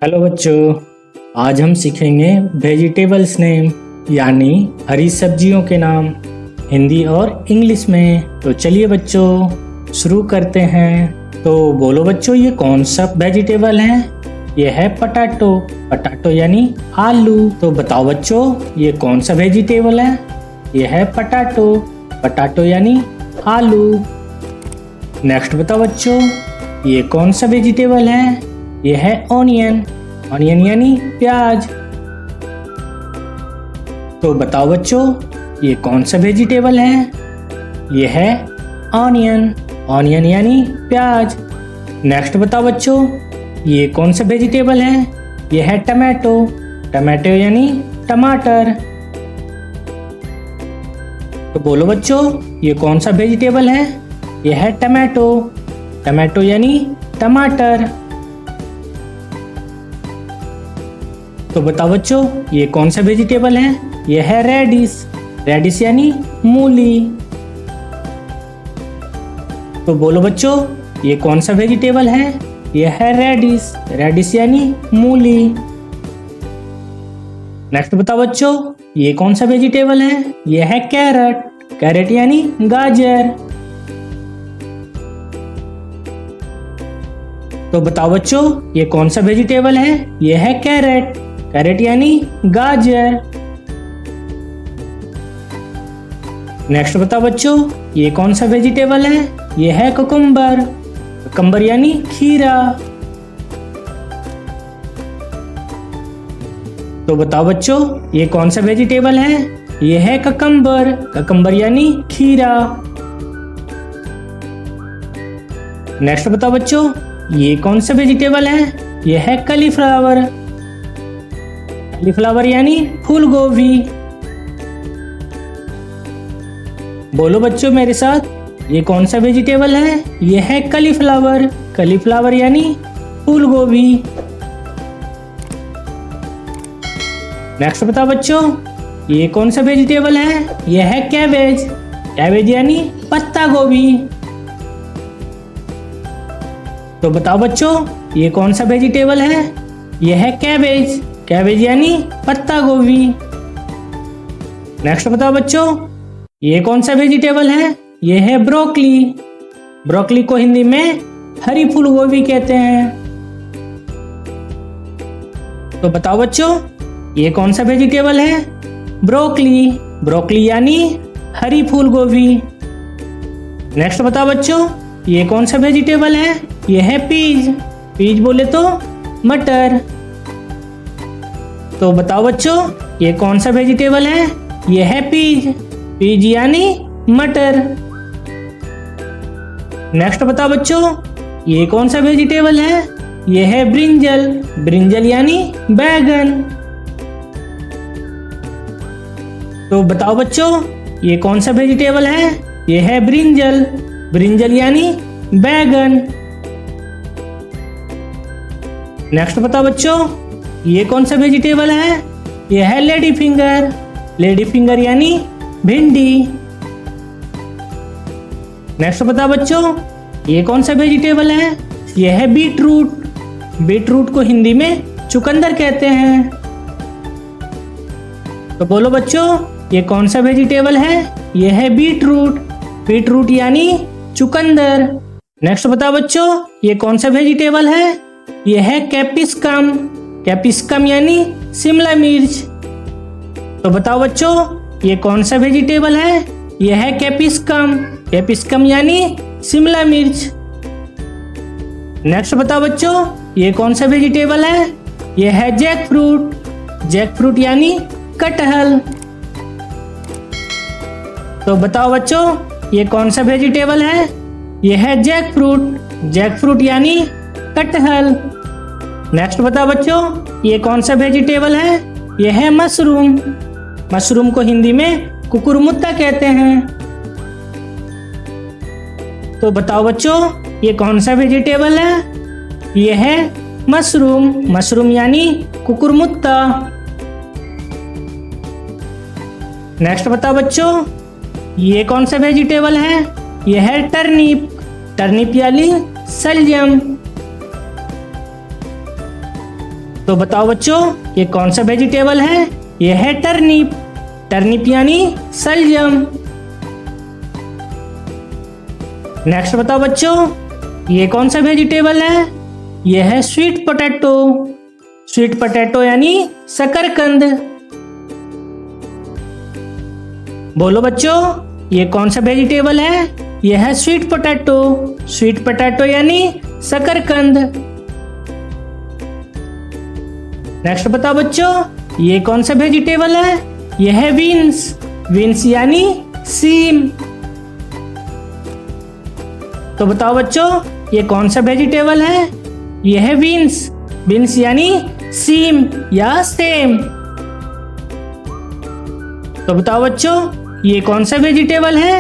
Hello बच्चों, आज हम सीखेंगे वेजिटेबल्स नेम यानी हरी सब्जियों के नाम हिंदी और इंग्लिश में। तो चलिए बच्चों शुरू करते हैं। तो बोलो बच्चों, ये कौन सा वेजिटेबल है? ये है पटाटो। पटाटो यानी आलू। तो बताओ बच्चों, ये कौन सा वेजिटेबल है? ये है पटाटो। पटाटो यानी आलू। नेक्स्ट बताओ बच्चों, ये कौन सा वेजिटेबल है? ये है ऑनियन। ऑनियन यानी प्याज। तो बताओ बच्चों, ये कौन सा वेजिटेबल है? ये है ऑनियन। ऑनियन यानी प्याज। नेक्स्ट बताओ बच्चों, ये कौन सा वेजिटेबल है? ये है टमाटो। टमाटो यानी टमाटर। तो बोलो बच्चों, ये कौन सा वेजिटेबल है? ये है टमाटो। टमाटो यानी टमाटर। तो बताओ बच्चों, ये कौन सा वेजिटेबल है? ये है रेडिश। रेडिश यानी मूली। तो बोलो बच्चों, ये कौन सा वेजिटेबल है? ये है रेडिश। रेडिश यानी मूली। नेक्स्ट बताओ बच्चों, ये कौन सा वेजिटेबल है? ये है कैरेट। कैरेट यानी गाजर। तो बताओ बच्चों, ये कौन सा वेजिटेबल है? ये है कैरेट। कैरेट यानी गाजर। नेक्स्ट बताओ बच्चों, ये कौन सा वेजिटेबल है? ये है कुकुम्बर। कुकुम्बर यानी खीरा। तो बताओ बच्चों, ये कौन सा वेजिटेबल है? ये है ककम्बर। ककम्बर यानी खीरा। नेक्स्ट बताओ बच्चों, ये कौन सा वेजिटेबल है? ये है कलीफ्लावर। कलीफ्लावर यानी फूल गोभी। बोलो बच्चों मेरे साथ, ये कौन सा वेजिटेबल है? ये है कलीफ्लावर। कलीफ्लावर यानी फूल गोभी। नेक्स्ट बताओ बच्चों, ये कौन सा वेजिटेबल है? ये है कैबेज। कैबेज यानी पत्ता गोभी। तो बताओ बच्चों, ये कौन सा वेजिटेबल है? ये है कैबेज। कैबेज यानी पत्ता गोभी। नेक्स्ट बताओ बच्चों, ये कौन सा वेजिटेबल है? ये है ब्रोकली। ब्रोकली को हिंदी में हरी फूल गोभी कहते हैं। तो बताओ बच्चों, ये कौन सा वेजिटेबल है? ब्रोकली। ब्रोकली यानी हरी फूल गोभी। नेक्स्ट बताओ बच्चों, ये कौन सा वेजिटेबल है? ये है पीज। पीज बोले तो मटर। तो बताओ बच्चों, ये कौन सा वेजिटेबल है? ये है पीज। पीज यानी मटर। नेक्स्ट बताओ बच्चों, ये कौन सा वेजिटेबल है? ये है ब्रिंजल। ब्रिंजल यानी बैगन। तो बताओ बच्चों, ये कौन सा वेजिटेबल है? ये है ब्रिंजल। ब्रिंजल यानी बैगन। नेक्स्ट बताओ बच्चों, ये कौन सा वेजिटेबल है? ये है लेडी फिंगर। लेडी फिंगर यानी भिंडी। नेक्स्ट बताओ बच्चों, ये कौन सा वेजिटेबल है? ये है बीटरूट। बीटरूट को हिंदी में चुकंदर कहते हैं। तो बोलो बच्चों, ये कौन सा वेजिटेबल है? ये है बीटरूट। बीटरूट यानी चुकंदर। नेक्स्ट बताओ बच्चों, ये कौन सा वेजिटेबल है? ये है कैप्सिकम। कैप्सिकम यानी शिमला मिर्च। तो बताओ बच्चों, ये कौन सा वेजिटेबल है? ये है कैप्सिकम। कैप्सिकम यानी शिमला मिर्च। नेक्स्ट बताओ बच्चों, ये कौन सा वेजिटेबल है? ये है जैक फ्रूट। जैक फ्रूट यानी कटहल। तो बताओ बच्चों, ये कौन सा वेजिटेबल है? ये है जैक फ्रूट। जैक फ्रूट यानी कटहल। नेक्स्ट बताओ बच्चों, ये कौन सा वेजिटेबल है? ये है मशरूम। मशरूम को हिंदी में कुकुरमुत्ता कहते हैं। तो बताओ बच्चों, ये कौन सा वेजिटेबल है? ये है मशरूम। मशरूम यानी कुकुरमुत्ता। नेक्स्ट बताओ बच्चों, ये कौन सा वेजिटेबल है? ये है टर्निप। टर्निप यानी सलजम। तो बताओ बच्चों ये कौन सा वेजिटेबल है? ये है टर्निप। टर्निप यानी सलजम। नेक्स्ट बताओ बच्चों ये कौन सा वेजिटेबल है? ये है स्वीट पोटैटो। स्वीट पोटैटो यानी शकरकंद। बोलो बच्चों ये कौन सा वेजिटेबल है? यह है स्वीट पोटैटो। स्वीट पोटैटो यानी शकरकंद। नेक्स्ट बताओ बच्चों ये कौन सा वेजिटेबल है? यह है बीन्स। बीन्स यानी सीम। तो बताओ बच्चों ये कौन सा वेजिटेबल है? यह है बीन्स। बीन्स यानी सीम या सेम। तो बताओ बच्चों ये कौन सा वेजिटेबल है?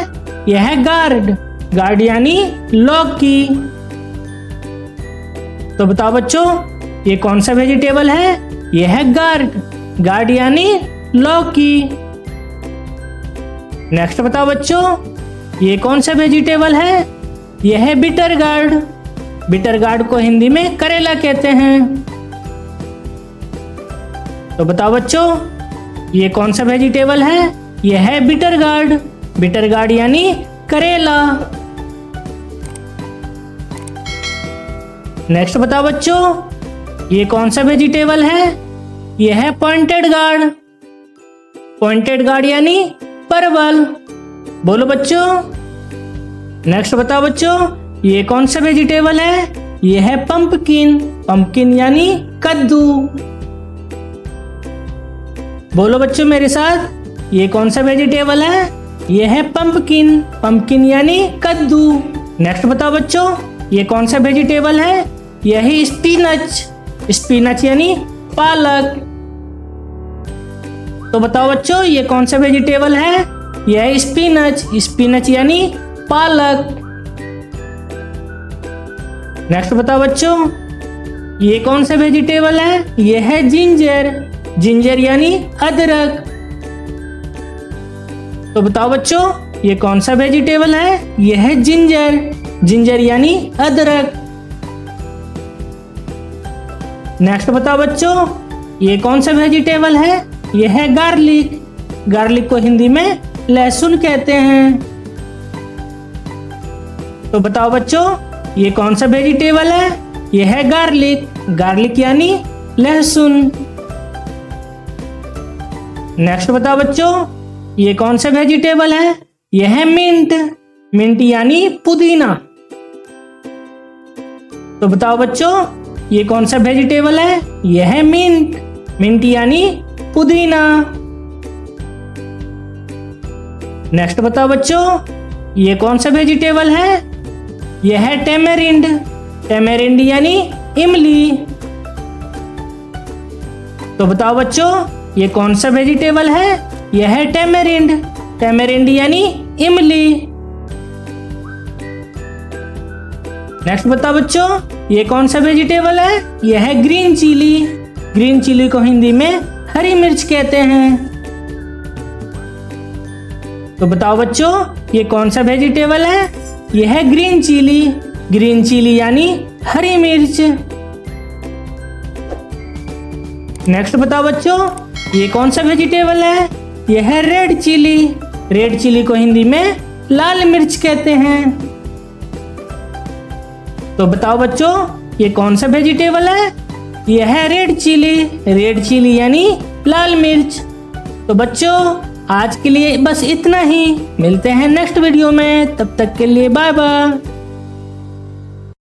यह है गार्ड। गार्ड यानी लौकी। तो बताओ बच्चों ये कौन सा वेजिटेबल है? यह है गार्ड। गार्ड यानी लौकी। नेक्स्ट बताओ बच्चों ये कौन सा वेजिटेबल है? यह है बिटर गार्ड। बिटर गार्ड को हिंदी में करेला कहते हैं। तो बताओ बच्चों ये कौन सा वेजिटेबल है? यह है बिटर गार्ड। बिटर गार्ड यानी करेला। नेक्स्ट बताओ बच्चों ये कौन सा वेजिटेबल है? यह है पॉइंटेड गार्ड। पॉइंटेड गार्ड यानी परवल। बोलो बच्चों। नेक्स्ट बताओ बच्चों ये कौन सा वेजिटेबल है? यह है पंपकिन। पंपकिन यानी कद्दू। बोलो बच्चों मेरे साथ ये कौन सा वेजिटेबल है? यह है पंपकिन। पंपकिन यानी कद्दू। नेक्स्ट बताओ बच्चों ये कौन सा वेजिटेबल है? यह है स्पिनच। स्पिनच यानी पालक। तो बताओ बच्चों ये कौन सा वेजिटेबल है? यह है स्पिनच। स्पिनच यानी पालक। नेक्स्ट बताओ बच्चों ये कौन सा वेजिटेबल है? यह है जिंजर। जिंजर यानी अदरक। तो बताओ बच्चों ये कौन सा वेजिटेबल है? यह है जिंजर। जिंजर यानी अदरक। नेक्स्ट बताओ बच्चों ये कौन सा वेजिटेबल है? यह है गार्लिक। गार्लिक को हिंदी में लहसुन कहते हैं। तो बताओ बच्चों ये कौन सा वेजिटेबल है? यह है गार्लिक। गार्लिक यानी लहसुन। नेक्स्ट बताओ बच्चों ये कौन सा वेजिटेबल है? यह है मिंट। मिंट यानी पुदीना। तो बताओ बच्चों ये कौन सा वेजिटेबल है? यह है मिंट। मिंट यानी पुदीना। नेक्स्ट बताओ बच्चों ये कौन सा वेजिटेबल है? यह है टेमेरिंड। टेमेरिंड यानी इमली। तो बताओ बच्चों ये कौन सा वेजिटेबल है? यह है टेमेरिंड। टेमेरिंड यानी इमली। नेक्स्ट बताओ बच्चों ये कौन सा वेजिटेबल है? यह है ग्रीन चिली। ग्रीन चिली को हिंदी में हरी मिर्च कहते हैं। तो बताओ बच्चों ये कौन सा वेजिटेबल है? यह है ग्रीन चिली। ग्रीन चिली यानी हरी मिर्च। नेक्स्ट बताओ बच्चों ये कौन सा वेजिटेबल है? यह है रेड चिली। रेड चिली को हिंदी में लाल मिर्च कहते हैं। तो बताओ बच्चों ये कौन सा वेजिटेबल है? यह है रेड चिली। रेड चिली यानी लाल मिर्च। तो बच्चों आज के लिए बस इतना ही। मिलते हैं नेक्स्ट वीडियो में। तब तक के लिए बाय बाय।